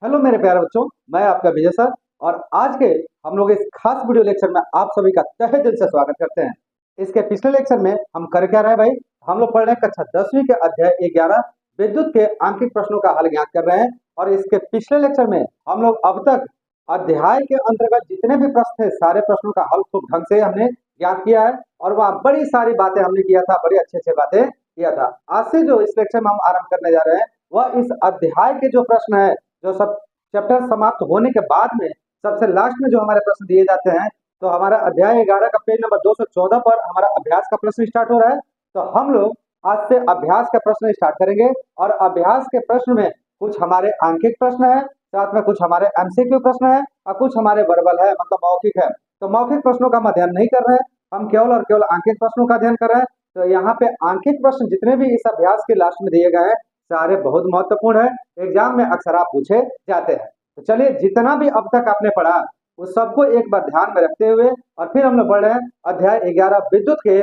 Hello मेरे प्यारे बच्चों, मैं आपका विजय सर। और आज के हम लोग इस खास वीडियो लेक्चर में आप सभी का तहे दिल से स्वागत करते हैं। इसके पिछले लेक्चर में हम कर क्या रहे हैं भाई, हम लोग पढ़ रहे हैं कक्षा 10वीं के अध्याय 11 विद्युत के आंकिक प्रश्नों का हल ज्ञात कर रहे हैं। और इसके पिछले लेक्चर में हम लोग अब तक अध्याय के अंतर्गत जितने भी प्रश्न थे सारे प्रश्नों का हल खूब ढंग से हमने ज्ञात किया है। और वहाँ बड़ी सारी बातें हमने किया था, बड़ी अच्छे अच्छे बातें किया था। आज से जो इस लेक्चर में हम आरंभ करने जा रहे हैं वह इस अध्याय के जो प्रश्न है, जो सब चैप्टर समाप्त होने के बाद में सबसे लास्ट में जो हमारे प्रश्न दिए जाते हैं, तो हमारा अध्याय 11 का पेज नंबर 214 पर हमारा अभ्यास का प्रश्न स्टार्ट हो रहा है। तो हम लोग आज से अभ्यास का प्रश्न स्टार्ट करेंगे। और अभ्यास के प्रश्न में कुछ हमारे आंकिक प्रश्न है, साथ में कुछ हमारे एमसीक्यू प्रश्न है और कुछ हमारे वर्बल है, मतलब मौखिक है। तो मौखिक प्रश्नों का हम अध्ययन नहीं कर रहे हैं, हम केवल और केवल आंकिक प्रश्नों का अध्ययन कर रहे हैं। तो यहाँ पे आंकिक प्रश्न जितने भी इस अभ्यास के लास्ट में दिए गए हैं सारे बहुत महत्वपूर्ण है, एग्जाम में अक्सर आप पूछे जाते हैं। तो चलिए, जितना भी अब तक आपने पढ़ा उस सबको एक बार ध्यान में रखते हुए और फिर हम लोग बढ़ रहे हैं अध्याय 11 विद्युत के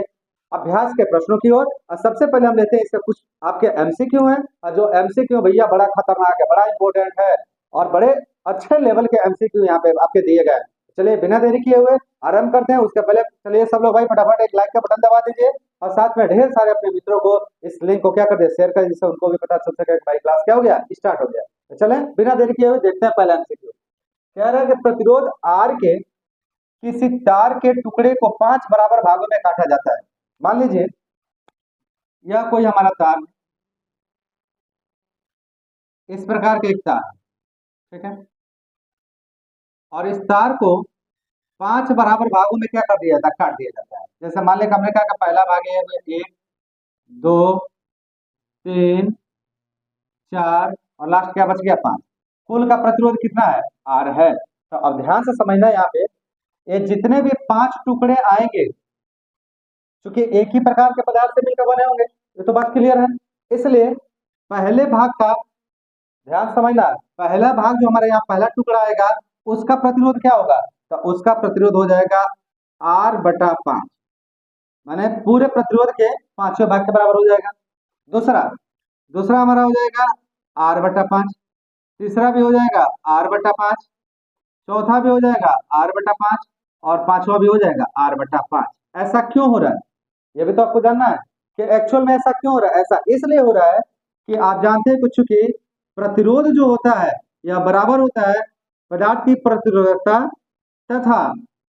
अभ्यास के प्रश्नों की ओर। और सबसे पहले हम लेते हैं इसके कुछ आपके एमसीक्यू हैं। और जो एमसीक्यू भैया बड़ा खतरनाक है, बड़ा इंपॉर्टेंट है और बड़े अच्छे लेवल के एमसीक्यू यहाँ पे आपके दिए गए हैं। चलिए बिना देरी किए हुए आरंभ करते हैं। उसके पहले चलिए सब लोग भाई फटाफट एक लाइक का बटन दबा दीजिए और साथ में ढेर सारे अपने मित्रों को इस लिंक को क्या कर दे, शेयर कर, जिससे उनको भी पता चल सके कि भाई क्लास क्या हो गया, स्टार्ट हो गया। तो चले बिना देरी किए हुए देखते हैं पहला एमसीक्यू। कह रहा है कि प्रतिरोध आर के किसी तार के टुकड़े को 5 बराबर भागों में काटा जाता है। मान लीजिए यह कोई हमारा तार, इस प्रकार के एक तार, ठीक है, और इस तार को 5 बराबर भागों में क्या कर दिया जाता है, काट दिया जाता है। जैसे मान लिया हमने कहा कि पहला भाग है 1 2 3 4 और लास्ट क्या बच गया 5। कुल का प्रतिरोध कितना है, आर है। तो अब ध्यान से समझना, यहाँ पे ये जितने भी 5 टुकड़े आएंगे, क्योंकि एक ही प्रकार के पदार्थ से मिलकर बने होंगे, ये तो बात क्लियर है। इसलिए पहले भाग का ध्यान समझना, पहला भाग जो हमारे यहाँ पहला टुकड़ा आएगा उसका प्रतिरोध क्या होगा, तो उसका प्रतिरोध हो जाएगा R/5, माने पूरे प्रतिरोध के 5वें भाग के बराबर हो जाएगा। दूसरा दूसरा हमारा हो जाएगा R/5, तीसरा भी हो जाएगा R/5, चौथा भी हो जाएगा R/5 और पांचवा भी हो जाएगा R/5। ऐसा क्यों हो रहा है, ये भी तो आपको जानना है कि एक्चुअल में ऐसा क्यों हो रहा है। ऐसा इसलिए हो रहा है कि आप जानते हैं कुछ, चूंकि प्रतिरोध जो होता है यह बराबर होता है पदार्थ की प्रतिरोधकता तथा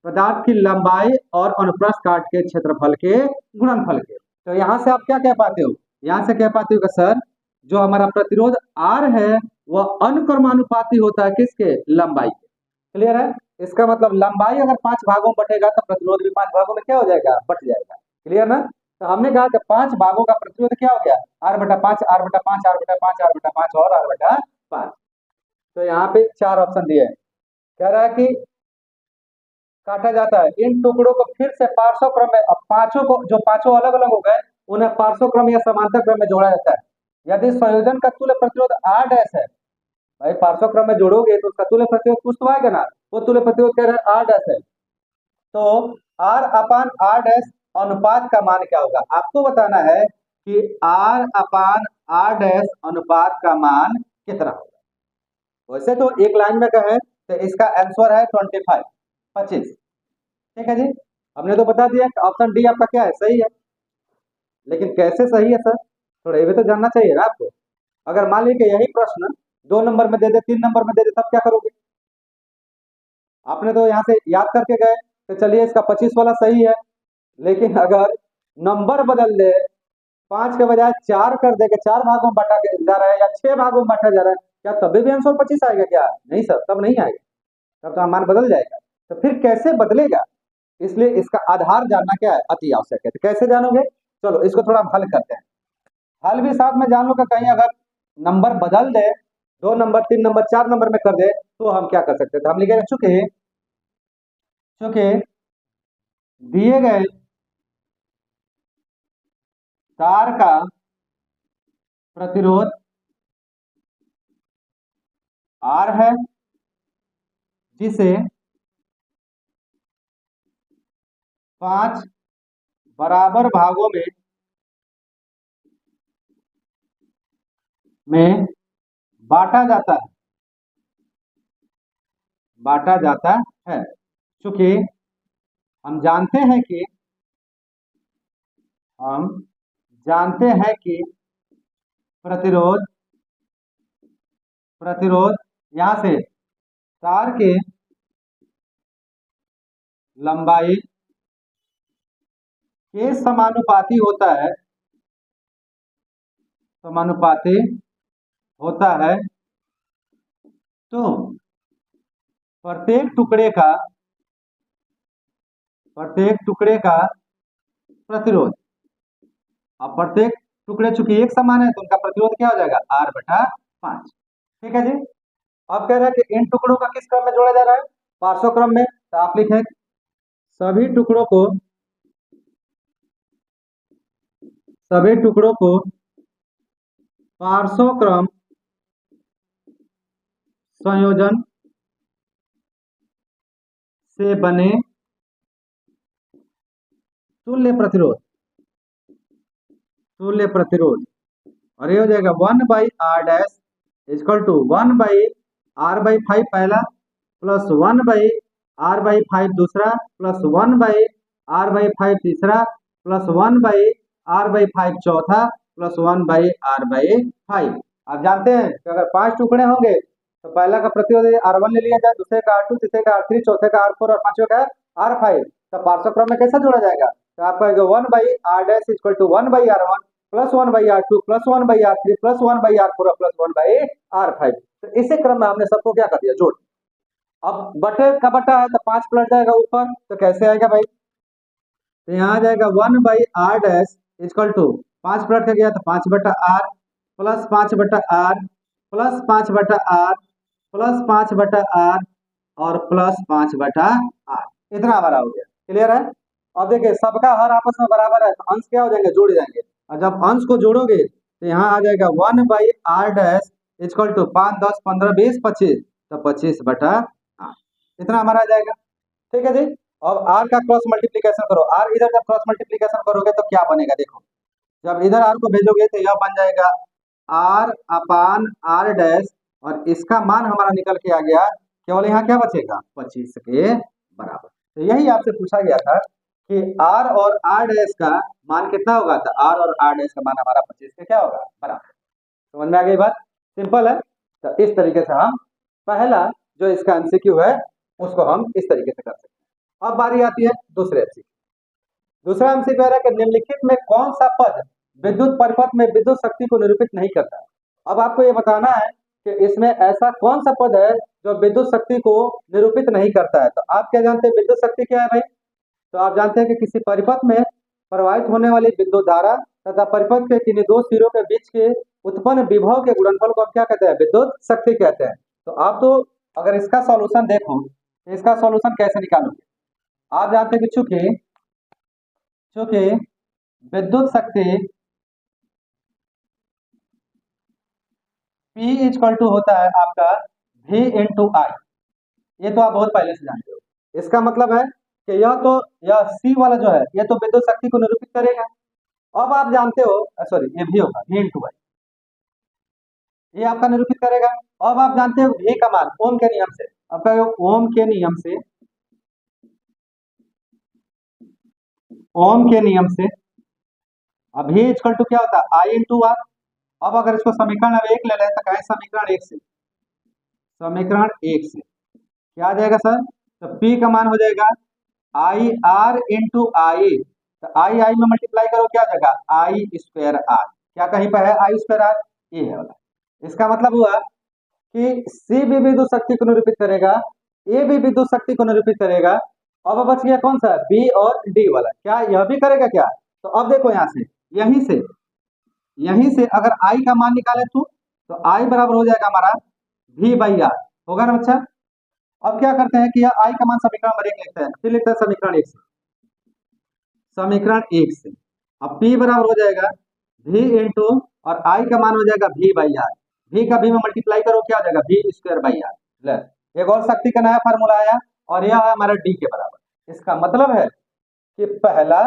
पदार्थ की लंबाई और अनुप्रस्थ काट के क्षेत्रफल के गुणनफल के। तो यहाँ से आप क्या कह पाते हो, यहाँ से कह पाते हो कि सर जो हमारा प्रतिरोध R है वह अनुक्रमानुपाती होता है किसके, लंबाई के। क्लियर है। इसका मतलब लंबाई अगर 5 भागों में बटेगा तो प्रतिरोध भी 5 भागों में क्या हो जाएगा, बट जाएगा। क्लियर ना। तो हमने कहा कि 5 भागों का प्रतिरोध क्या हो गया, R/5 R/5 R/5 R/5 और R/5। तो यहाँ पे 4 ऑप्शन दिए हैं। कह रहा है कि काटा जाता है इन टुकड़ों को फिर से पार्श्व क्रम में, अब पांचों को जो पांचों अलग अलग हो गए उन्हें पार्श्व क्रम या समांतर क्रम में जोड़ा जाता है। यदि संयोजन का तुल्य प्रतिरोध R' है, भाई पार्श्व क्रम में जोड़ोगे तो उसका तुल्य प्रतिरोध कुछ तो आएगा ना, वो तुल्य प्रतिरोध कह रहे हैं R' है। तो R/R' अनुपात का मान क्या होगा, आपको बताना है कि R/R' अनुपात का मान कितना होगा। वैसे तो एक लाइन में कहें तो इसका आंसर है 25। ठीक है जी, हमने तो बता दिया ऑप्शन डी आपका क्या है, सही है। लेकिन कैसे सही है सर, थोड़ा ये भी तो जानना चाहिए ना आपको। अगर मान लीजिए यही प्रश्न 2 नंबर में दे दे, 3 नंबर में दे दे, तब क्या करोगे। आपने तो यहाँ से याद करके गए तो चलिए इसका 25 वाला सही है। लेकिन अगर नंबर बदल दे, 5 के बजाय 4 कर दे के 4 भागों में बांटा जा रहा है या 6 भागों में बांटा जा रहा है, क्या तभी भी आंसर 25 आएगा क्या, नहीं सर, तब नहीं आएगा, तब तो मान बदल जाएगा। तो फिर कैसे बदलेगा, इसलिए इसका आधार जानना क्या है, अति आवश्यक है। तो कैसे जानोगे, चलो इसको थोड़ा हल करते हैं। हल भी साथ में जान लो कि कहीं अगर नंबर बदल दे, 2 नंबर 3 नंबर 4 नंबर में कर दे, तो हम क्या कर सकते थे। हम लिखे चुके चूंकि दिए गए तार का प्रतिरोध R है, जिसे 5 बराबर भागों में बांटा जाता है, बांटा जाता है। क्योंकि हम जानते हैं कि हम जानते हैं कि प्रतिरोध प्रतिरोध यहाँ से तार के लंबाई के समानुपाती होता है, समानुपाती होता है। तो प्रत्येक टुकड़े का प्रतिरोध, अब प्रत्येक टुकड़े चूंकि एक समान है तो उनका प्रतिरोध क्या हो जाएगा, R/5। ठीक है जी। अब कह रहा है कि इन टुकड़ों का किस क्रम में जोड़ा जा रहा है, पार्श्व क्रम में। तो आप लिखें सभी टुकड़ों को पार्श्व क्रम संयोजन से बने तुल्य प्रतिरोध, और ये हो जाएगा 1/R' इक्वल टू 1/R/5 पहला प्लस 1/R/5 दूसरा प्लस 1/R/5 तीसरा प्लस 1/R/5 चौथा प्लस 1/R/5। आप जानते हैं कि अगर 5 टुकड़े होंगे तो पहला का प्रतिरोध R1 ले लिया जाए, दूसरे का R2, तीसरे का R3, चौथे का R4 और पांचवे का R5। तो पार्श्व क्रम में कैसे जोड़ा जाएगा, तो आपका 1/R' equal to 1/R1 plus 1/R2 plus 1/R3 plus 1/R4 plus 1/R5। तो इसी क्रम में हमने सबको क्या कर दिया, जोड़। अब बटे का बटा है तो 5 पलट जाएगा ऊपर, तो कैसे आएगा भाई, तो यहाँ आ जाएगा 1/R' इक्वल टू 5 पलट के गया तो 5/R plus 5/R plus 5/R plus 5/R और प्लस 5/R। इतना हमारा हो गया, क्लियर है। अब देखिए सबका हर आपस में बराबर है तो अंश क्या हो जाएंगे, जुड़ जाएंगे। और जब अंश को जोड़ोगे तो यहाँ आ जाएगा 1/R' इक्वल टू 5 10 15 20 25, तो 25/R। इतना हमारा आ जाएगा। ठीक है जी। अब R का क्रॉस मल्टीप्लीकेशन करो, R इधर जब क्रॉस मल्टीप्लीकेशन करोगे तो क्या बनेगा, देखो जब इधर R को भेजोगे तो यह बन जाएगा R/R', और इसका मान हमारा निकल के आ गया, केवल यहाँ क्या बचेगा, 25 के बराबर। तो यही आपसे पूछा गया था कि R और R' का मान कितना होगा, तो R और R' का मान हमारा 25 के क्या होगा, बराबर। समझ में आ गई बात, सिंपल है। तो इस तरीके से हम पहला जो इसका एमसीक्यू है उसको हम इस तरीके से कर सकते हैं। अब बारी आती है दूसरे एमसीक्यू। दूसरा एमसीक्यू है कि निम्नलिखित में कौन सा पद विद्युत परिपथ में विद्युत शक्ति को निरूपित नहीं करता है। अब आपको ये बताना है कि इसमें ऐसा कौन सा पद है जो विद्युत शक्ति को निरूपित नहीं करता है। तो आप क्या जानते हैं विद्युत शक्ति क्या है भाई, तो आप जानते हैं कि किसी परिपथ में प्रवाहित होने वाली विद्युत धारा तथा परिपथ के किन्हीं दो सिरों के बीच के उत्पन्न विभव के गुणनफल को आप क्या कहते हैं, विद्युत शक्ति कहते हैं। तो आप तो अगर इसका सॉल्यूशन देखो तो इसका सॉल्यूशन कैसे निकालोगे, आप जानते हैं कि चूंकि विद्युत शक्ति P इक्वल टू होता है आपका V इंटू I, ये तो आप बहुत पहले से जानते हो। इसका मतलब है कि यह C वाला जो है ये तो विद्युत शक्ति को निरूपित करेगा। अब आप जानते हो, सॉरी ये भी होगा V इंटू I, ये आपका निरूपित करेगा। अब आप जानते हो V का मान ओम के नियम से, आपका ओम के नियम से अब V इक्वल टू क्या होता है, I इंटू R। अब अगर इसको समीकरण अब 1 ले लें तो कहें समीकरण 1 से क्या आ जाएगा सर, तो P का मान हो जाएगा IR इंटू I, तो I में मल्टीप्लाई करो क्या आ जाएगा, I² R। क्या कहीं पर है I² R, ये है वाला। इसका मतलब हुआ कि C भी विद्युत शक्ति को निरूपित करेगा, A भी विद्युत शक्ति को निरूपित करेगा। अब बच गया कौन सा, B और D वाला, क्या यह भी करेगा क्या। तो अब देखो यहाँ से यहीं से अगर I का मान निकाले तो I बराबर हो जाएगा हमारा V/R, होगा ना बच्चा। अब क्या करते हैं कि I का मान समीकरण नंबर 1 लिखते हैं, फिर लिखते हैं समीकरण 1 से। अब P बराबर हो जाएगा V इंटू और I का मान हो जाएगा V/R, V का V में मल्टीप्लाई करो क्या हो जाएगा V²/R। एक और शक्ति का नया फार्मूला आया और यह है हमारा D के बराबर। इसका मतलब है कि पहला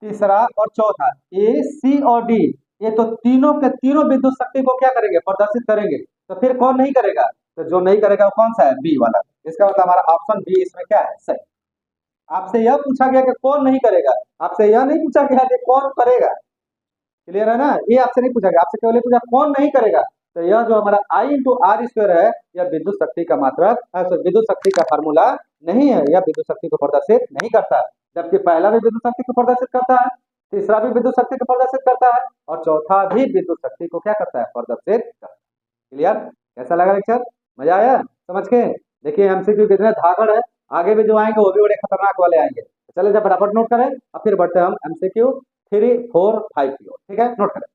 तीसरा और चौथा A C और D ये तो तीनों के तीनों विद्युत शक्ति को क्या करेंगे, प्रदर्शित करेंगे। तो फिर कौन नहीं करेगा, तो जो नहीं करेगा वो कौन सा है, बी वाला। इसका मतलब हमारा ऑप्शन बी इसमें क्या है, सही। आपसे यह पूछा गया कि कौन नहीं करेगा, आपसे यह नहीं पूछा गया कि कौन करेगा, क्लियर है ना, ये आपसे नहीं पूछा गया, आपसे केवल पूछा कौन नहीं करेगा। तो यह जो हमारा I इंटू आर स्क्वायर है, यह विद्युत शक्ति का मात्रक, विद्युत शक्ति का फार्मूला नहीं है, यह विद्युत शक्ति को प्रदर्शित नहीं करता, जबकि पहला भी विद्युत शक्ति को प्रदर्शित करता है, तीसरा भी विद्युत शक्ति को प्रदर्शित करता है, और चौथा भी विद्युत शक्ति को क्या करता है, प्रदर्शित करता है। क्लियर, कैसा लगा लेक्चर, मजा आया समझ के। देखिए एमसीक्यू कितने धाकड़ है, आगे भी जो आएंगे वो भी बड़े खतरनाक वाले आएंगे। चले जब फटाफट नोट करें, अब फिर बढ़ते हैं हम एमसीक्यू 3, 4, 5 की ओर, ठीक है, नोट करें।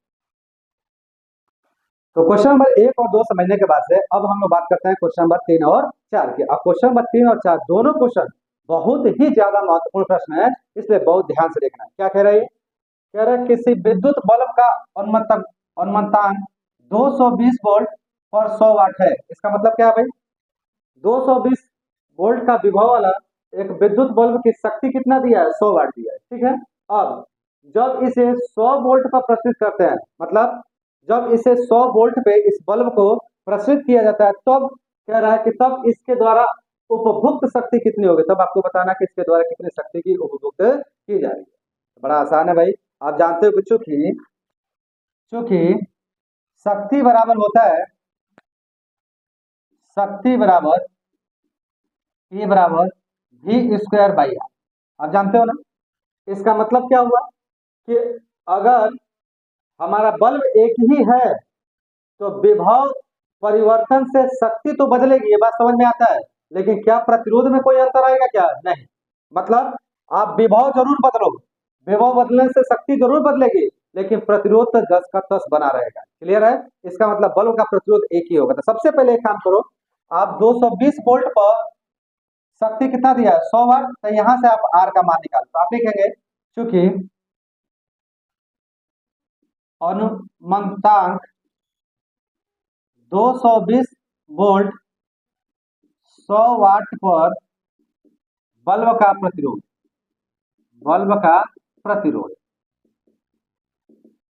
तो क्वेश्चन नंबर 1 और 2 समझने के बाद से अब हम लोग बात करते हैं क्वेश्चन नंबर 3 और 4 की। अब क्वेश्चन नंबर 3 और 4 दोनों क्वेश्चन बहुत ही ज्यादा महत्वपूर्ण प्रश्न है, इसलिए बहुत ध्यान से देखना है। क्या कह रहा है, कह रहा है किसी विद्युत बल्ब का उन्मत्तांक 220 वोल्ट पर 100 वाट है। इसका मतलब क्या है भाई, 220 वोल्ट का विभव वाला एक विद्युत बल्ब की शक्ति कितना दिया है, 100 वाट दिया है, ठीक है। अब जब इसे 100 वोल्ट पर प्रस्तुत करते हैं, मतलब जब इसे 100 वोल्ट पे इस बल्ब को प्रस्तुत किया जाता है, तब कह रहा है कि तब इसके द्वारा उपभुक्त शक्ति कितनी होगी, तब आपको बताना कि इसके द्वारा कितनी शक्ति की उपभुक्त की जा रही है। बड़ा आसान है भाई, आप जानते हो कि चूंकि शक्ति बराबर होता है, शक्ति बराबर E बराबर V स्क्वायर बाई आर, आप जानते हो ना। इसका मतलब क्या हुआ कि अगर हमारा बल्ब एक ही है तो विभव परिवर्तन से शक्ति तो बदलेगी, ये बात समझ में आता है, लेकिन क्या प्रतिरोध में कोई अंतर आएगा, क्या नहीं। मतलब आप विभव जरूर बदलो, विभव बदलने से शक्ति जरूर बदलेगी, लेकिन प्रतिरोध तो 10 का 10 बना रहेगा। क्लियर है, इसका मतलब बल्ब का प्रतिरोध एक ही होगा। तो सबसे पहले एक काम करो, आप 220 वोल्ट पर शक्ति कितना दिया है, 100 वाट, तो यहां से आप आर का मान निकालो। तो आप लिखेंगे चूंकि अनुमंतांक 220 वोल्ट 100 वाट पर बल्ब का प्रतिरोध,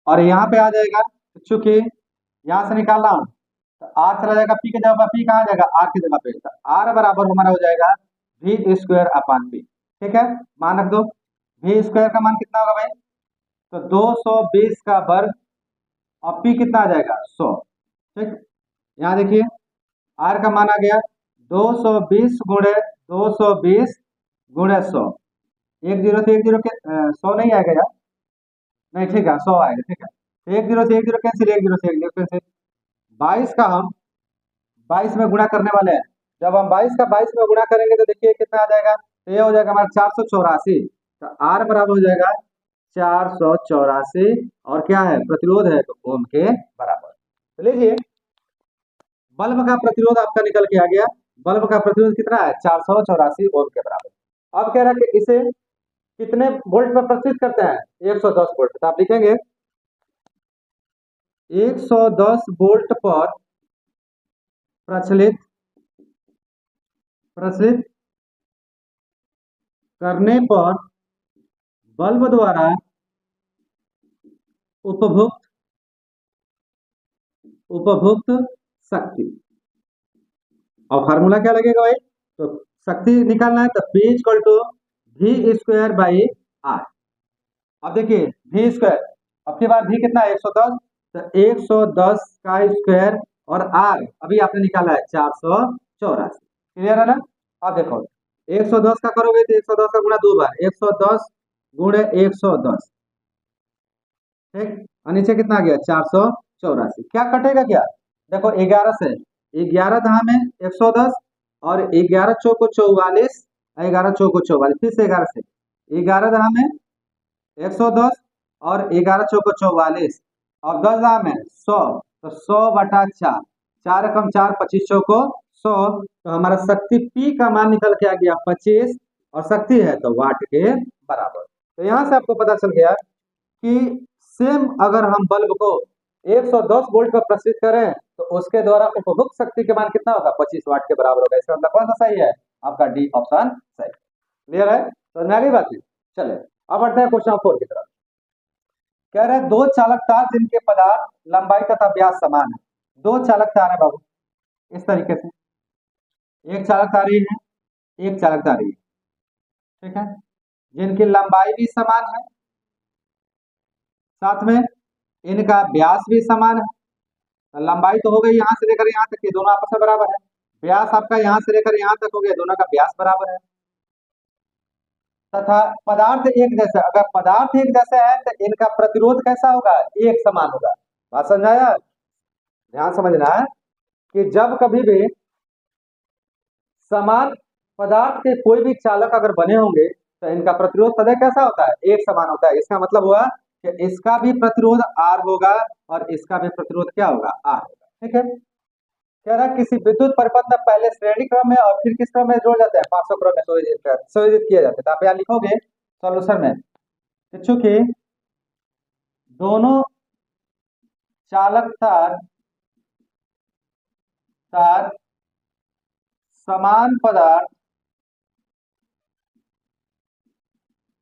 और यहाँ पे आ जाएगा, चूंकि यहां से निकाल रहा हूं तो आर चला जाएगा पी की जगह, पी कहाँ जाएगा, आर की जगह पे, तो आर बराबर हमारा हो जाएगा V स्क्वायर अपॉन पी, ठीक है। मान रख दो, V स्क्वायर का मान कितना होगा भाई, तो 220 का वर्ग और पी कितना आ जाएगा, 100, ठीक। यहाँ देखिए आर का मान आ गया 220 गुणे 220 गुणे 100, एक जीरो से एक जीरो के 100 नहीं आएगा यार, नहीं ठीक है 100 आएगा, ठीक है। एक जीरो से एक जीरो कैंसिल, एक जीरो से एक जीरो कैंसिल, 22 का हम 22 में गुणा करने वाले हैं। जब हम 22 का 22 में गुणा करेंगे तो देखिए कितना आ जाएगा, तो ये हो जाएगा हमारा 484, तो आर बराबर हो जाएगा 484, और क्या है, प्रतिरोध है तो ओम के बराबर। तो लीजिए बल्ब का प्रतिरोध आपका निकल के आ गया, बल्ब का प्रतिरोध कितना है, 484 ओम के बराबर। अब कह रहा है कि इसे कितने वोल्ट पर प्रस्तुत करते हैं, 110 वोल्ट, तो आप लिखेंगे 110 वोल्ट पर प्रचलित करने पर बल्ब द्वारा उपभुक्त शक्ति। और फार्मूला क्या लगेगा भाई, तो शक्ति निकालना है तो P equal to V square by R. अब देखिए V स्क्वायर, अब की बार V कितना है, 110, तो 110 का स्क्वायर और R अभी आपने निकाला है 484, क्लियर है ना। अब देखो 110 का करोगे तो 110 का गुणा 2 बार, 110 गुणे 110, ठीक, और नीचे कितना आ गया 484, क्या कटेगा क्या, देखो 11 से 11 दहा में 110, और 11 चौको 44, 11 चौको 44, फिर से 11 से 11 दहा में 110, और 11 चौको 44, और 10 दहा में 100, तो 100 बटा 4, 4 एकम 4, 25 चौको 100, तो हमारा शक्ति P का मान निकल के आ गया 25, और शक्ति है तो वाट के बराबर। तो यहां से आपको पता चल गया कि सेम अगर हम बल्ब को 110 वोल्ट पर प्रस्तुत करें तो उसके द्वारा उपभुक्त शक्ति के मान कितना होगा, 25 वाट के बराबर होगा। इसका मतलब कौन सा सही है, आपका डी ऑप्शन सही। क्लियर है, तो आगे बात है, चले अब बढ़ते हैं क्वेश्चन 4 की तरफ। कह रहे हैं दो चालक तार जिनके पदार्थ लंबाई तथा व्यास समान है, दो चालक तार है बाबू इस तरीके से, एक चालकता आ रही है, एक चालकता आ रही है, ठीक है, जिनकी लंबाई भी समान है, साथ में इनका व्यास भी समान है। तो लंबाई तो हो गई यहाँ से लेकर यहाँ तक की, दोनों आपस में बराबर है। व्यास आपका यहाँ से लेकर यहाँ तक हो गया, दोनों का व्यास बराबर है। तथा पदार्थ एक जैसा, अगर पदार्थ एक जैसा है तो इनका प्रतिरोध कैसा होगा, एक समान होगा। बात समझाया, ध्यान समझना है कि जब कभी भी समान पदार्थ के कोई भी चालक अगर बने होंगे तो इनका प्रतिरोध सदैव कैसा होता है, एक समान होता है। इसका मतलब हुआ कि इसका भी प्रतिरोध R होगा और इसका भी प्रतिरोध क्या होगा, R होगा, ठीक है। कह रहा किसी विद्युत परिपथ में पहले श्रेणी क्रम में और फिर किस क्रम में जोड़ जाते हैं, पार्श्व क्रम में संयोजित किए जाते हैं। तो आप यहाँ लिखोगे सॉल्यूशन में, चूंकि दोनों चालक तार समान पदार्थ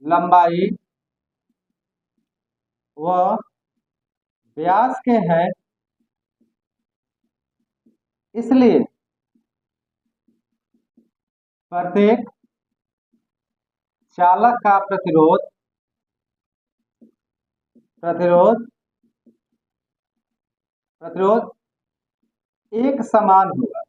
लंबाई व व्यास के हैं, इसलिए प्रत्येक चालक का प्रतिरोध एक समान होगा,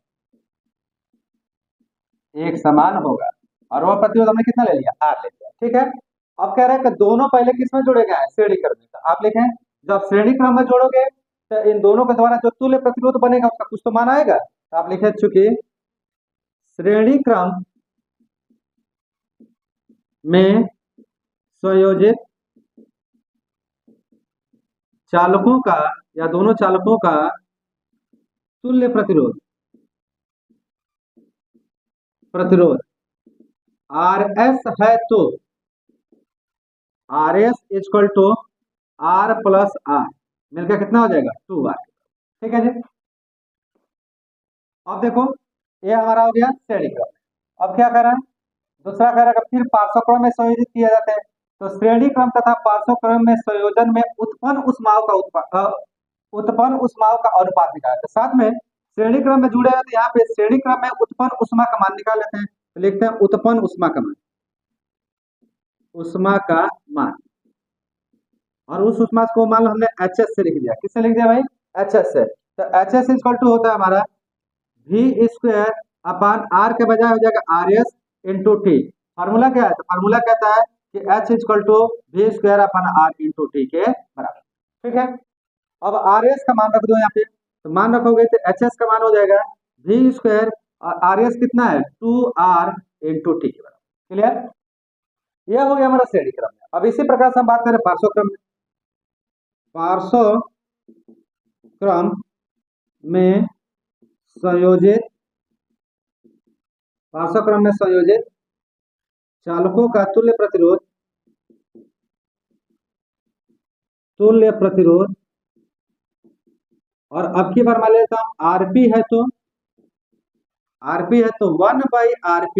एक समान होगा। और वह प्रतिरोध हमने कितना ले लिया, R ले लिया, ठीक है। अब कह रहे हैं कि दोनों पहले किस में जोड़े गए हैं, श्रेणी क्रम में। तो आप लिखें जब श्रेणी क्रम में जोड़ोगे तो इन दोनों के द्वारा जो तुल्य प्रतिरोध बनेगा उसका कुछ तो मान आएगा। तो आप लिखे चूंकि श्रेणी क्रम में संयोजित चालकों का या दोनों चालकों का तुल्य प्रतिरोध RS है तो RS equal to R plus R मिलकर कितना हो जाएगा, 2R, ठीक है जी। अब देखो ये हमारा हो गया श्रेणी क्रम। अब क्या कर रहा है, दूसरा कह रहा है फिर पार्श्व क्रम में संयोजित किए जाते हैं। तो श्रेणी क्रम तथा पार्श्व क्रम में संयोजन में उत्पन्न उष्माओं का अनुपात निकाला। तो साथ में श्रेणी क्रम में जुड़े हैं तो यहाँ पे श्रेणी क्रम में उत्पन्न उष्मा का मान निकाल लेते हैं। तो लिखते हैं उत्पन्न उष्मा का मान, उष्मा का मान, और उस उष्मा को मान हमने HS से लिख दिया। किससे लिख दिया भाई, HS से। तो HS इक्वल टू होता है हमारा V स्क्वायर अपान R के बजाय हो जाएगा RS इंटू टी। फार्मूला क्या है, तो फार्मूला कहता है कि H equal to V square upon R into T के बराबर, ठीक है। अब RS का मान रख दो यहाँ पे, तो मान रखोगे तो HS का मान हो जाएगा V स्क्वायर और RS कितना है 2R इंटू टी के बराबर। क्लियर, यह हो गया हमारा श्रेणी क्रम में। अब इसी प्रकार से हम बात करें पार्श्व क्रम में। पार्श्व क्रम में संयोजित चालकों का तुल्य प्रतिरोध और अब की बार मान लेता हूं RP है तो 1/RP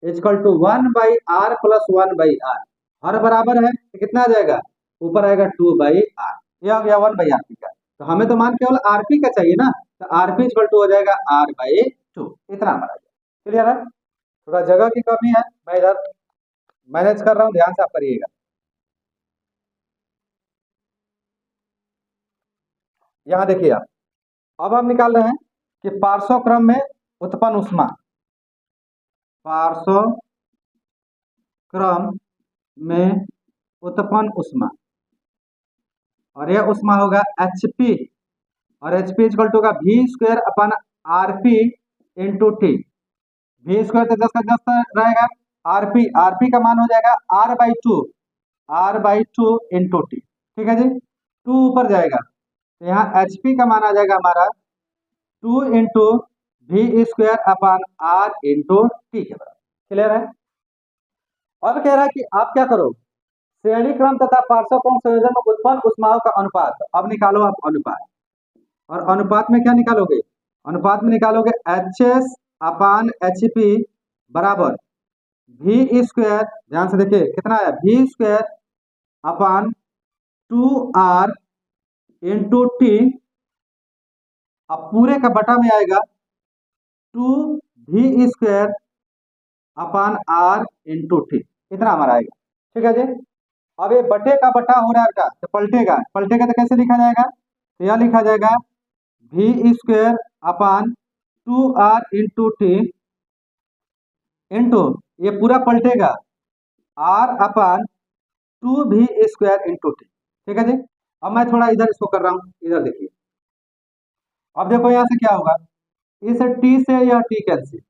equal to 1/R plus 1/R। हर बराबर है तो कितना आ जाएगा, ऊपर आएगा 2/R। यह हो गया 1/RP का। तो हमें तो मान केवल RP का चाहिए ना, तो RP इक्वल टू हो जाएगा R/2, इतना हमारा। क्लियर है, थोड़ा जगह की कमी है, मैं इधर मैनेज कर रहा हूं, ध्यान से आप करिएगा। यहाँ देखिए आप, अब हम निकाल रहे हैं कि पार्श्व क्रम में उत्पन्न उष्मा, पार्श्व क्रम में उत्पन्न उष्मा, और यह उष्मा होगा HP, और HP इक्वल टू का V square upon RP into T. V square तो 10 का 10 रहेगा, RP का मान हो जाएगा R/2 इंटू टी, ठीक है जी। 2 ऊपर जाएगा तो यहाँ HP का मान आ जाएगा हमारा 2 into V square upon R into T के बराबर। क्लियर है। अब कह रहा है कि आप क्या करो, श्रेणी क्रम तथा पार्श्व क्रम संयोजन में उत्पन्न उष्माओं का अनुपात। अब निकालो आप अनुपात, और अनुपात में क्या निकालोगे, अनुपात में निकालोगे HS अपान HP बराबर V स्क्वायर, ध्यान से देखिए कितना है, V स्क्वायर अपान 2R इंटू टी। अब पूरे का बटा में आएगा 2 V square upon R into T, इतना हमारा आएगा। ठीक है जी। अब ये बटे का बटा हो रहा है बेटा, तो पलटेगा, पलटेगा तो कैसे लिखा जाएगा, तो यह लिखा जाएगा V स्क्वायर अपान 2R इंटू टी इंटू, ये पूरा पलटेगा, R अपान 2V स्क्वायर इंटू टी। ठीक है जी। अब मैं थोड़ा इधर इसको कर रहा हूँ, इधर देखिए। अब देखो यहाँ से क्या होगा, इस टी से यह टी कैंसिल,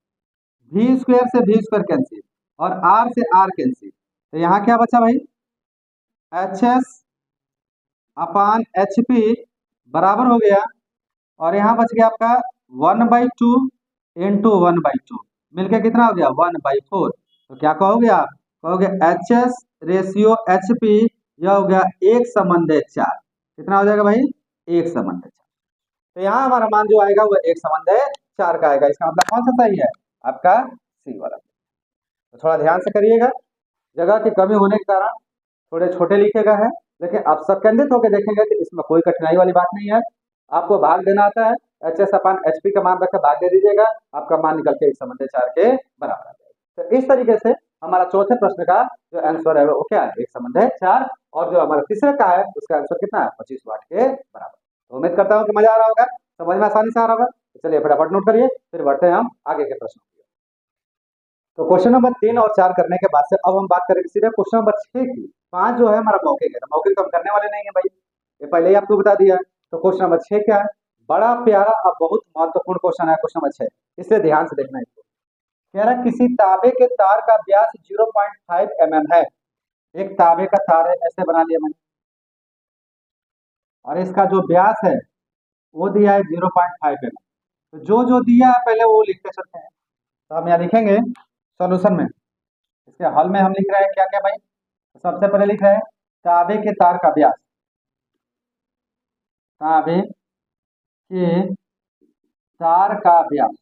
V स्क्वायर से V स्क्वायर कैंसिल, और R से R कैंसिल, तो यहाँ क्या बचा भाई, HS अपान HP बराबर हो गया, और यहाँ बच गया आपका 1/2 इंटू 1/2, मिलकर कितना हो गया 1/4। तो क्या कहोगे आप, कहोगे HS रेशियो HP, यह हो गया 1/4। कितना हो जाएगा भाई, 1/4। तो यहाँ हमारा मान जो आएगा वो 1/4 का आएगा। इसका मतलब कौन सा सही है, आपका सी वाला। तो थोड़ा ध्यान से करिएगा, जगह की कमी होने के कारण थोड़े छोटे लिखे गए हैं, लेकिन आप संकेंद्रित होकर देखेंगे तो इसमें कोई कठिनाई वाली बात नहीं है। आपको भाग देना आता है, HS अपान HP का मान रखकर भाग दे दीजिएगा, आपका मान निकल के 1/4 के बराबर आ जाएगा। तो इस तरीके से हमारा चौथे प्रश्न का जो आंसर है वो क्या है, 1/4, और जो हमारा तीसरे का है उसका आंसर कितना है, 25 वाट के बराबर। तो उम्मीद करता हूँ कि मजा आ रहा होगा, समझ में आसानी से आ रहा होगा। तो चलिए फटाफट नोट करिए, फिर बढ़ते हैं हम आगे के प्रश्न। तो क्वेश्चन नंबर 3 और 4 करने के बाद से अब हम बात करेंगे सीधे क्वेश्चन नंबर 6 की। 5 जो है हमारा मौखिक है, मौखिक तो हम करने वाले नहीं है भाई, ये पहले ही आपको बता दिया है। तो क्वेश्चन नंबर 6 क्या है, बड़ा प्यारा और बहुत महत्वपूर्ण क्वेश्चन है क्वेश्चन नंबर 6, इसलिए ध्यान से देखना है इसको। कह रहा किसी तांबे के तार का व्यास 0.5 mm है, एक तांबे का तार है, ऐसे बना लिया मैंने, और इसका जो व्यास है वो दिया है 0.5 mm। तो जो जो दिया है पहले वो लिखते चलते हैं। तो हम यहाँ लिखेंगे सॉल्यूशन में, इसके हल में हम लिख रहे हैं क्या क्या भाई, तो सबसे पहले लिख रहे हैं तांबे के तार का व्यास, तांबे के तार का व्यास,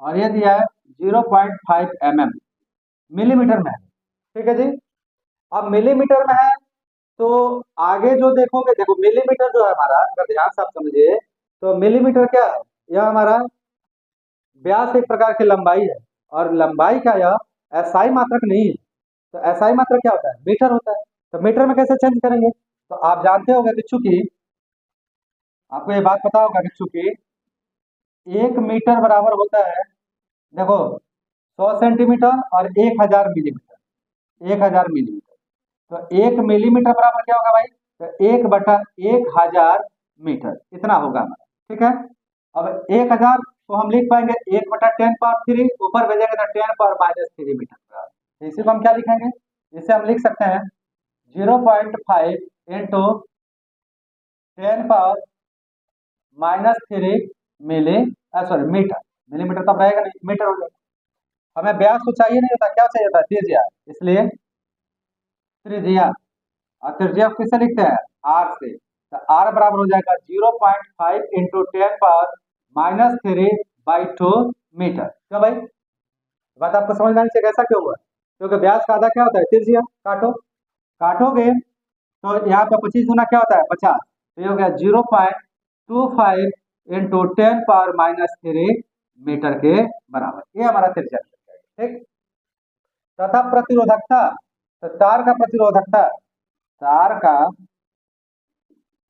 और ये दिया है 0.5 mm, मिलीमीटर में है। ठीक है जी। अब मिलीमीटर में है तो आगे जो देखोगे, देखो मिलीमीटर जो है हमारा, अगर ध्यान से आप समझिए तो मिलीमीटर क्या है, यह हमारा व्यास एक प्रकार की लंबाई है, और लंबाई का यह एसआई मात्रक नहीं है। तो एसआई मात्रक क्या होता है, मीटर होता है। तो मीटर में कैसे चेंज करेंगे, तो आप जानते होंगे कि चूंकि आपको ये बात पता होगा कि चूंकि 1 मीटर बराबर होता है, देखो 100 सेंटीमीटर और 1000 मिलीमीटर, 1000 मिलीमीटर। तो 1 मिलीमीटर बराबर क्या होगा भाई, तो 1/1000 मीटर, इतना होगा हमारा। ठीक है। अब 1000 को हम लिख पाएंगे 1/10⁻3, ऊपर भेजेंगे तो 10⁻³ मीटर। तो इसी को हम क्या लिखेंगे, इसे हम लिख सकते हैं 0.5 इंटू 10⁻³ मीटर, मिलीमीटर तब रहेगा नहीं, मीटर हो जाएगा। हमें व्यास तो चाहिए नहीं होता, क्या चाहिए था, त्रिज्या, इसलिए त्रिज्या, और त्रिज्या किससे लिखते हैं, आर से। तो आर बराबर हो जाएगा 0.5 इंटू 10⁻³ मीटर। क्यों भाई, बात आपको समझ में आनी चाहिए, ऐसा क्यों हुआ, क्योंकि व्यास का आधा क्या होता है, त्रिज्या। काटो, काटोगे तो यहाँ पे 25 गुना क्या होता है, 50, तो ये हो गया 0.25 इंटू 10⁻³ मीटर के बराबर, ये हमारा त्रिज्या। ठीक। तथा प्रतिरोधकता, तो तार का प्रतिरोधकता, तार का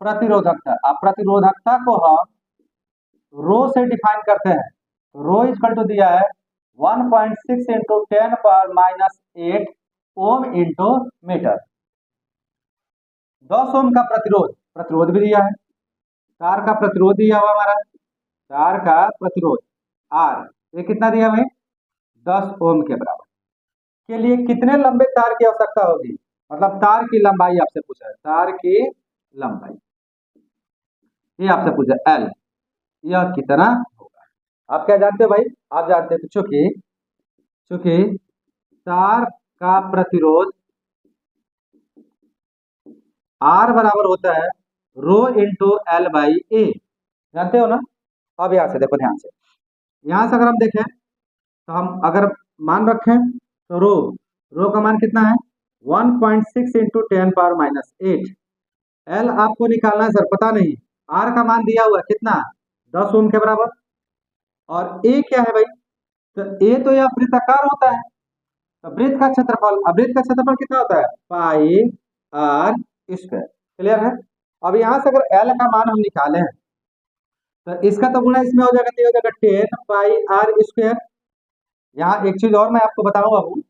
प्रतिरोधकता, अब प्रतिरोधकता को हम रो से डिफाइन करते हैं। रो इक्वल टू दिया है 1.6 इंटू 10⁻⁸ ओम इंटू मीटर। 10 ओम का प्रतिरोध, प्रतिरोध भी दिया है, तार का प्रतिरोध दिया हुआ हमारा, तार का प्रतिरोध आर, ये कितना दिया भाई, 10 ओम के बराबर। के लिए कितने लंबे तार की आवश्यकता होगी, मतलब तार की लंबाई आपसे पूछा है, तार की लंबाई ये आपसे पूछा एल, यह कितना होगा। आप क्या जानते हो भाई, आप जानते हो चूंकि चूंकि तार का प्रतिरोध आर बराबर होता है रो इंटू एल बाई ए, जानते हो ना। अब यहां से देखो ध्यान से, यहां से अगर हम देखें तो हम अगर मान रखें तो रो का मान कितना है 1.6 इंटू 10⁻⁸। एल आपको निकालना है सर, पता नहीं, आर का मान दिया हुआ है कितना, 10 ओम के बराबर। और ए क्या है भाई? तो ए तो यह वृत्ताकार होता है, तो वृत्त का क्षेत्रफल, अब वृत्त का क्षेत्रफल कितना होता है? पाई आर स्क्वायर। क्लियर है? अब यहाँ से अगर एल का मान हम निकाले हैं तो इसका तो गुणा इसमें हो जाएगा, तो ये हो जाएगा 10 पाई आर स्क्वायर। यहाँ एक चीज और मैं आपको बताऊंगा हूँ,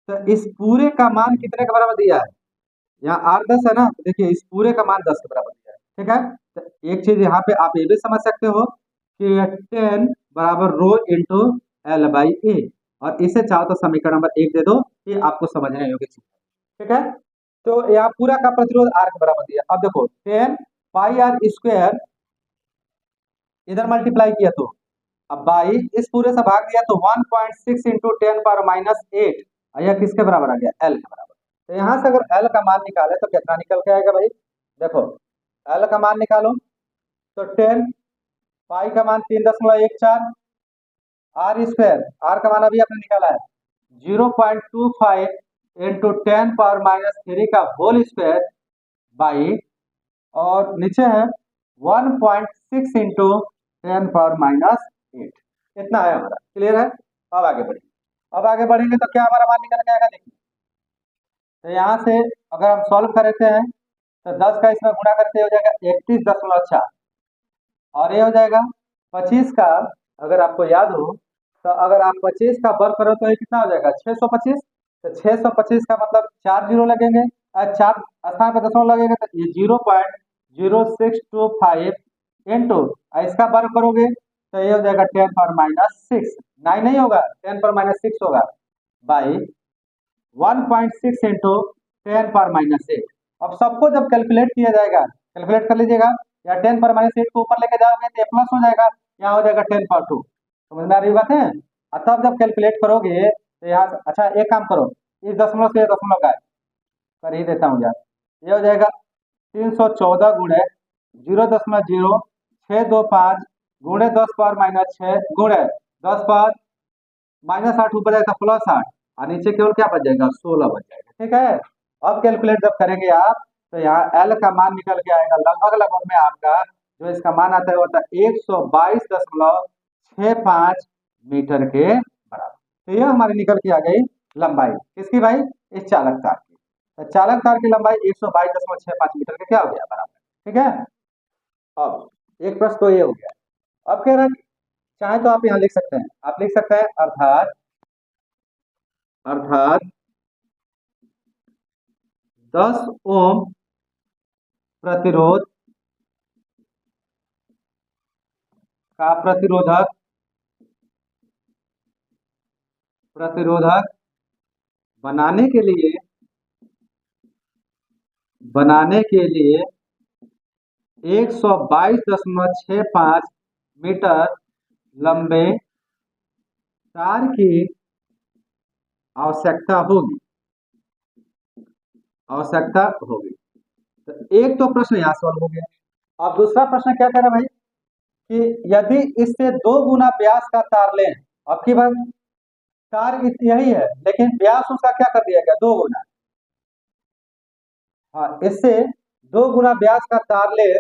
तो इस पूरे का मान कितने के बराबर दिया है? यहाँ आर 10 है ना, तो देखिए इस पूरे का मान 10 के बराबर दिया है। ठीक है, तो एक चीज यहाँ पे आप ये भी समझ सकते हो कि 10 बराबर रो इंटू एल बाई ए, और इसे चाहो तो समीकरण नंबर 1 दे दो, ये आपको समझने योग्य चीज है। ठीक है, तो यहाँ पूरा का प्रतिरोध आर के बराबर दिया। अब देखो 10 पाई आर स्क्वायर इधर मल्टीप्लाई किया तो, अब बाई इस पूरे से भाग दिया तो 1.6 इंटू 10⁻⁸, यह किसके बराबर आ गया? एल के बराबर। तो यहाँ से अगर एल का मान निकाले तो कितना निकल के आएगा भाई? देखो एल का मान निकालो तो 10, पाई का मान 3.14, आर स्क्वायर, आर का मान अभी आपने निकाला है 0.25 इंटू 10⁻³ का होल स्क्वायर बाई, और नीचे है 1.6 इंटू 10⁻⁸। इतना है हमारा। क्लियर है? अब आगे बढ़ेंगे। अब आगे बढ़ेंगे तो क्या हमारा मान निकल के आएगा? देखिए, तो यहाँ से अगर हम सॉल्व करते हैं तो 10 का इसमें गुणा करके हो जाएगा 31.4, और ये हो जाएगा 25 का, अगर आपको याद हो तो अगर आप 25 का वर्ग करो तो ये कितना हो जाएगा? 625। तो 625 का मतलब 4 जीरो लगेंगे, 4 स्थान पर दशमलव लगेगा, तो ये 0.0625 इंटू इसका वर्ग करोगे तो ये हो जाएगा 10⁻⁶, 9 नहीं होगा, 10⁻⁶ होगा, बाई 1.6 इंटू 10⁻�8। अब सबको जब कैलकुलेट किया जाएगा, कैलकुलेट कर लीजिएगा, या 10⁻�8 को ऊपर लेके जाओगे तो प्लस हो जाएगा, यहाँ हो जाएगा 10/2। समझ में आ रही बात है? और तब जब कैलकुलेट करोगे तो यहाँ, अच्छा एक काम करो, इस दशमलव से दशमलव का कर ही देता हूँ यार, ये हो जाएगा 314 गुणे 0.0625 गुणे 10⁻⁻6 गुणे 10⁻⁻8 ऊपर जाएगा +8, और नीचे केवल क्या बच जाएगा? 16 बच जाएगा। ठीक है, अब कैलकुलेट जब करेंगे आप तो यहाँ एल का मान निकल के आएगा लगभग लगभग में आपका जो इसका मान आता है वो होता है 122.65 मीटर के बराबर। तो यह हमारी निकल के आ गई लंबाई किसकी भाई? इस चालक तार की। तो चालक तार की लंबाई 122.65 मीटर के क्या हो गया? बराबर। ठीक है, अब एक प्रश्न तो ये हो गया। अब कह रहा है चाहे तो आप यहाँ लिख सकते हैं, आप लिख सकते हैं अर्थात अर्थात 10 ओम प्रतिरोध का प्रतिरोधक बनाने के लिए 122.65 मीटर लंबे तार की आवश्यकता होगी। तो एक तो प्रश्न यहाँ सॉल्व हो गया। अब दूसरा प्रश्न क्या कह रहा है भाई कि यदि इससे 2 गुना व्यास का तार लें, अब की बार तार यही है लेकिन व्यास उसका क्या कर दिया गया? 2 गुना। हाँ, इससे 2 गुना व्यास का तार ले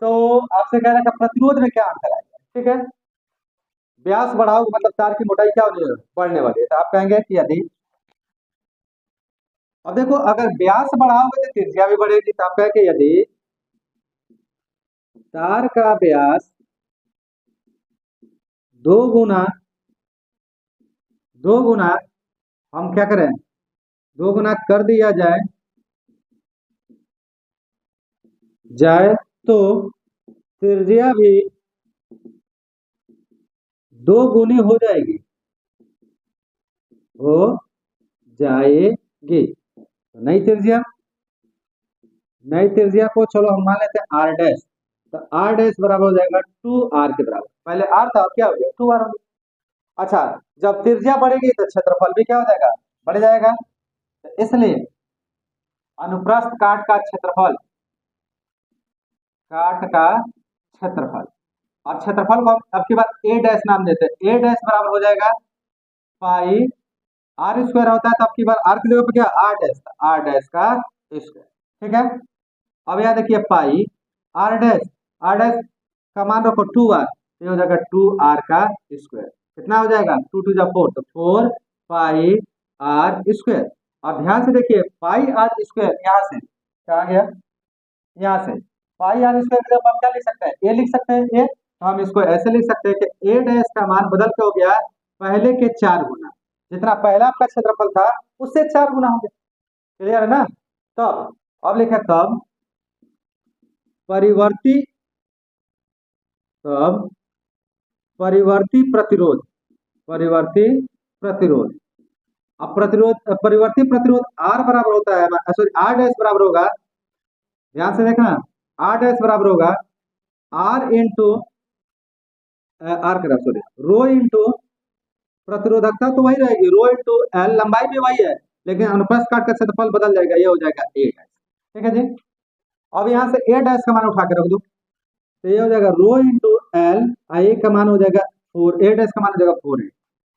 तो आपसे कह रहा है प्रतिरोध में क्या अंतर आएगा? ठीक है, व्यास बढ़ाओगे मतलब तार की मोटाई क्या होनी है? बढ़ने वाली है। तो आप कहेंगे कि यदि, अब देखो अगर व्यास बढ़ाओगे तो त्रिज्या भी बढ़ेगी, तो आप कहेंगे यदि तार का व्यास 2 गुना हम क्या करें? 2 गुना कर दिया जाए तो त्रिज्या भी 2 गुनी हो जाएगी नई त्रिज्या को चलो हम मान लेते हैं आर डैश, तो आर डैश बराबर हो जाएगा 2r के बराबर। पहले आर था, अब क्या हो गया? 2r हो गया। अच्छा, जब त्रिज्या बढ़ेगी तो क्षेत्रफल भी क्या हो जाएगा? बढ़ जाएगा। तो इसलिए अनुप्रस्थ काट का क्षेत्रफल और क्षेत्रफल को अब की बात ए डैश नाम देते हैं। ए डैश बराबर हो जाएगा पाई आर स्क्वायर होता है, तो अब की बार आर की जगह पे क्या? आर डैश का स्क्वायर। ठीक है, अब यहाँ देखिए पाई आर डैश का मान रखो 2r, तो ये हो जाएगा 2r का स्क्वायर। कितना हो जाएगा, 2 टू 4, तो 4 पाई आर स्क्वायर। अब ध्यान से देखिए, पाई आर स्क्वायर यहाँ से क्या आ गया, यहाँ से पाई आर स्क्वायर की जगह हम क्या लिख सकते हैं, ए लिख सकते हैं। ए तो हम इसको ऐसे लिख सकते हैं कि ए डैश का मान बदल के हो गया पहले के 4 गुना, जितना पहला आपका क्षेत्रफल था उससे 4 गुना हो गया। क्लियर है ना। तब अब लिखे तब परिवर्ती तब परिवर्ती प्रतिरोध, परिवर्ती प्रतिरोध। अब प्रतिरोध, परिवर्ती प्रतिरोध आर बराबर होता है, सॉरी आर डैश बराबर होगा, ध्यान से देखना, आर डैश बराबर होगा आर इंटू आर करा सॉरी रो इंटू प्रतिरोधकता तो वही रहेगी, रो इंटू एल, लंबाई भी वही है, लेकिन अनुप्रस्थ काट का क्षेत्रफल बदल जाएगा, ये हो जाएगा ए डैश। ठीक है जी। अब यहाँ से ए डैश का मान उठा के रख दो, तो ये हो जाएगा रो इंटू एल, ए का मान हो जाएगा 4, ए डैश का मान हो जाएगा 4 है।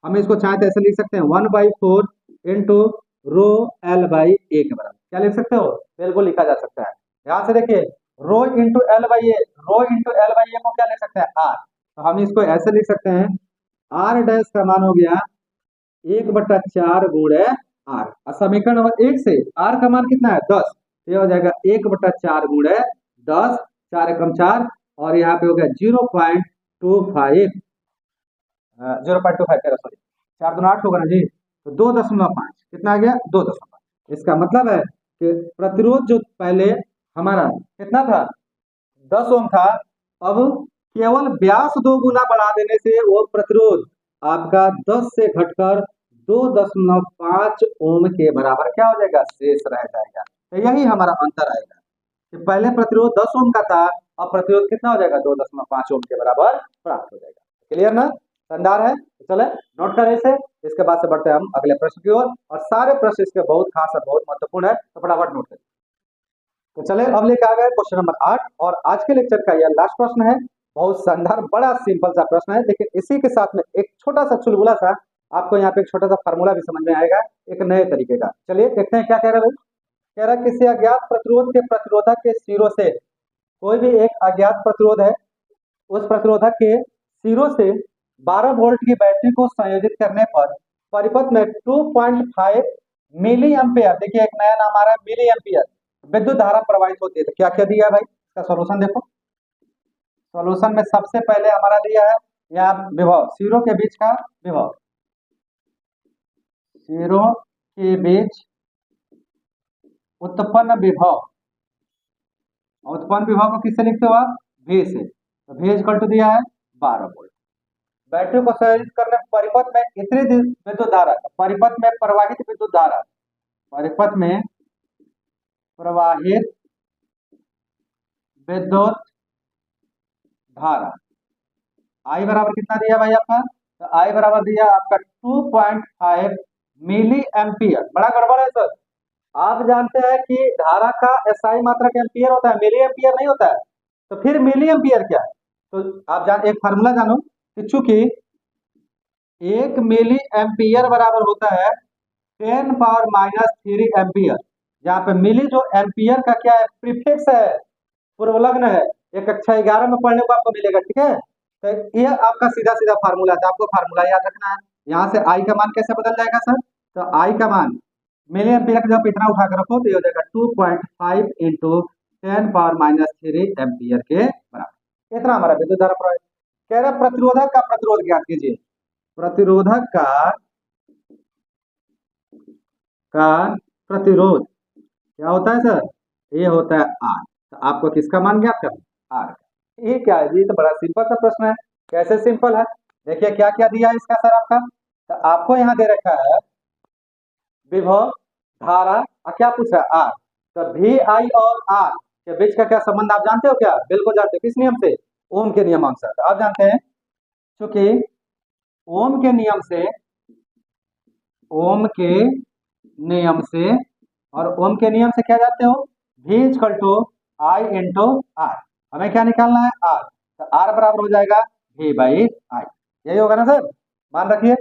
हम इसको चाहे तो ऐसे लिख सकते हैं 1/4 इंटू रो एल बाई ए के बराबर। क्या लिख सकते हो, बिल्कुल लिखा जा सकता है। यहाँ से देखिए rho into l by a, rho into l by a को क्या लिख सकते हैं, आर, तो हम इसको ऐसे लिख सकते हैं आर डैश का मान हो गया 1/4 गुणे आर। समीकरण नंबर 1 से आर का मान कितना है 10, तो ये हो जाएगा 1/4 गुणे 10, 4 एकम 4, और यहाँ पे हो गया 0.25, 0.25 सॉरी 4 दूना 8 होगा ना जी, तो 2.5 कितना आ गया 2.5। इसका मतलब है कि प्रतिरोध जो पहले हमारा कितना था 10 ओम था, अब केवल व्यास 2 गुना बढ़ा देने से वो प्रतिरोध आपका 10 से घटकर 2.5 ओम के बराबर क्या हो जाएगा, शेष रह जाएगा। तो यही हमारा अंतर आएगा कि पहले प्रतिरोध 10 ओम का था, अब प्रतिरोध कितना हो जाएगा 2.5 ओम के बराबर प्राप्त हो जाएगा। क्लियर ना, शानदार है। तो चले नोट करें इसे, इसके बाद से बढ़ते हैं हम अगले प्रश्न की ओर, और सारे प्रश्न इसके बहुत खास और बहुत महत्वपूर्ण है, तो फटाफट नोट करें। तो चले अब लेकर आ गए क्वेश्चन नंबर 8, और आज के लेक्चर का यह लास्ट प्रश्न है। बहुत शानदार बड़ा सिंपल सा प्रश्न है, लेकिन इसी के साथ में एक छोटा सा चुलबुला सा, आपको यहाँ पे एक छोटा सा फार्मूला भी समझ में आएगा एक नए तरीके का। चलिए देखते हैं क्या कह रहा है भाई। कह रहा है किसी अज्ञात प्रतिरोध के प्रतिरोधक के सिरों से, कोई भी एक अज्ञात प्रतिरोध है, उस प्रतिरोधक के सिरों से 12 वोल्ट की बैटरी को संयोजित करने पर परिपथ में 2.5 मिली एम्पियर, देखिए एक नया नाम आ रहा है मिली एम्पियर, विद्युत धारा प्रवाहित होती है। तो क्या क्या दिया है भाई, इसका सॉल्यूशन देखो। सॉल्यूशन में सबसे पहले हमारा दिया है यहाँ विभव, सिरों के बीच का विभव, सिरों के बीच उत्पन्न विभव, उत्पन्न विभव को किससे लिखते हो आप, V से, तो V इक्वल टू दिया है 12 वोल्ट। बैटरी को संयोजित करने परिपथ में इतनी विद्युत धारा, परिपथ में प्रवाहित विद्युत धारा, परिपथ में प्रवाहित विद्युत धारा I बराबर कितना दिया भाई आपका, तो I बराबर दिया आपका 2.5 मिली एम्पियर। बड़ा गड़बड़ है सर, आप जानते हैं कि धारा का SI मात्रक एम्पियर होता है, मिली एम्पियर नहीं होता है, तो फिर मिली एम्पियर क्या है। तो आप जान एक फार्मूला जानो कि चूंकि 1 मिली एम्पियर बराबर होता है 10⁻³ एम्पियर, जहाँ पे मिली जो एम्पियर का क्या है, प्रीफिक्स है, पूर्वलग्न है, एक कक्षा 11 में पढ़ने को आपको मिलेगा। ठीक है, तो ये आपका सीधा सीधा फार्मूला था, आपको फार्मूला याद रखना है। यहाँ से आई का मान कैसे बदल जाएगा सर, तो आई का मान मिली एम्पियर का जब इतना उठा कर रखो तो ये हो जाएगा 2.5 इंटू 10⁻³ एम्पियर के बराबर। इतना हमारा विद्युत धारा प्रवाह। कह रहा प्रतिरोधक का प्रतिरोध ज्ञात कीजिए, प्रतिरोधक का प्रतिरोध क्या होता है सर, ये होता है आर। तो आपको किसका मान ज्ञात करना, आर का। ये क्या है जी, तो बड़ा सिंपल सा प्रश्न है। कैसे सिंपल है, देखिए क्या क्या दिया है इसका सर आपका, तो आपको यहाँ दे रखा है विभव, धारा, और क्या पूछ रहा है आर। तो वी आई और आर के बीच का क्या संबंध आप जानते हो क्या, बिल्कुल जानते हो, किस नियम से, ओम के नियमानुसार। तो आप जानते हैं क्योंकि ओम के नियम से, ओम के नियम से, और ओम के नियम से क्या जानते हो, V equal to I into R. हमें क्या निकालना है, आर, तो आर बराबर हो जाएगा V बाई आई, यही होगा ना सर। मान रखिए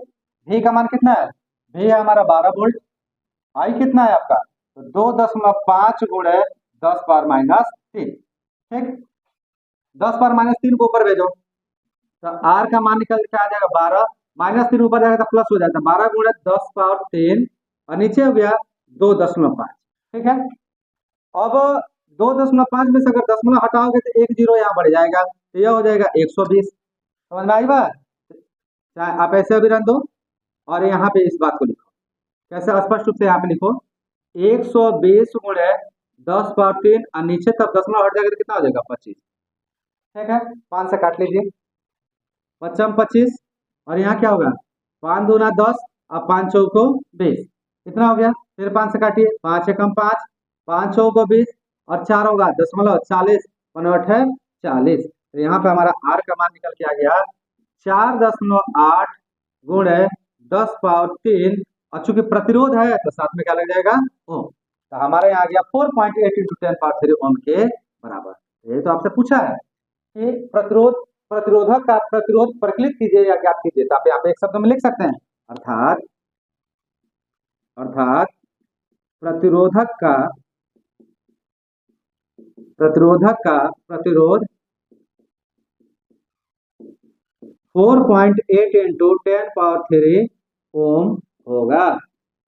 V का मान कितना है, V है हमारा 12 वोल्ट, आई कितना है आपका, तो 2.5 गुणे 10⁻³ ठीक, 10⁻³ को ऊपर भेजो, तो आर का मान निकल के आ जाएगा 12, -3 ऊपर जाएगा तो प्लस हो जाता है, 12 गुणे 10⁻3 और नीचे हो गया 2.5। ठीक है, अब 2.5 में से अगर दशमलव हटाओगे तो एक जीरो यहाँ बढ़ जाएगा, तो यह हो जाएगा 120। समझ में आई बात? चाहे आप ऐसे भी रख दो और यहाँ पे इस बात को लिखो, कैसे स्पष्ट रूप से यहाँ पे लिखो, 120 गुणे 10⁻3 और नीचे तब दशमलव हट जाएगा तो कितना हो जाएगा 25। ठीक है, 5 से काट लीजिए, 5 25 और यहाँ क्या होगा 5 दूना 10 और 5 चौको 20, कितना हो गया, फिर 5 से काटिए, 5 एकम 5, 5 चौको 20 और 4 होगा 0.40, 5 है 40। तो यहाँ पे हमारा आर का मान निकल के आ गया 4.8 गुणे 10⁻3 और चूंकि प्रतिरोध है तो साथ में क्या लग जाएगा ओम, तो हमारे यहाँ आ गया 4.8 × 10⁻3 ओम के बराबर। ये तो आपसे पूछा है कि प्रतिरोधक का प्रतिरोध प्रकलित कीजिए या ज्ञात कीजिए, तो आप यहाँ पे एक शब्द में लिख सकते हैं, अर्थात प्रतिरोधक का प्रतिरोध 4.8 × 10⁻3 ओम होगा,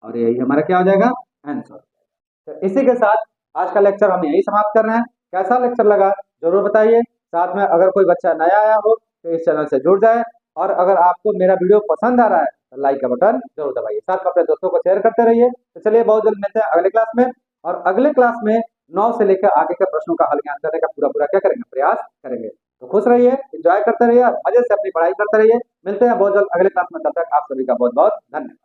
और यही हमारा क्या हो जाएगा आंसर। तो इसी के साथ आज का लेक्चर हम यही समाप्त कर रहे हैं। कैसा लेक्चर लगा जरूर बताइए, साथ में अगर कोई बच्चा नया आया हो तो इस चैनल से जुड़ जाए, और अगर आपको मेरा वीडियो पसंद आ रहा है तो लाइक का बटन जरूर दबाइए, साथ में अपने दोस्तों को शेयर करते रहिए। तो चलिए बहुत जल्द मिलते हैं अगले क्लास में, और अगले क्लास में 9 से लेकर आगे के प्रश्नों का हल ज्ञान करने का पूरा क्या करेंगे, प्रयास करेंगे। तो खुश रहिए, एंजॉय करते रहिए, मजे से अपनी पढ़ाई करते रहिए। मिलते हैं बहुत जल्द अगले क्लास में, तब तक आप सभी का बहुत बहुत धन्यवाद।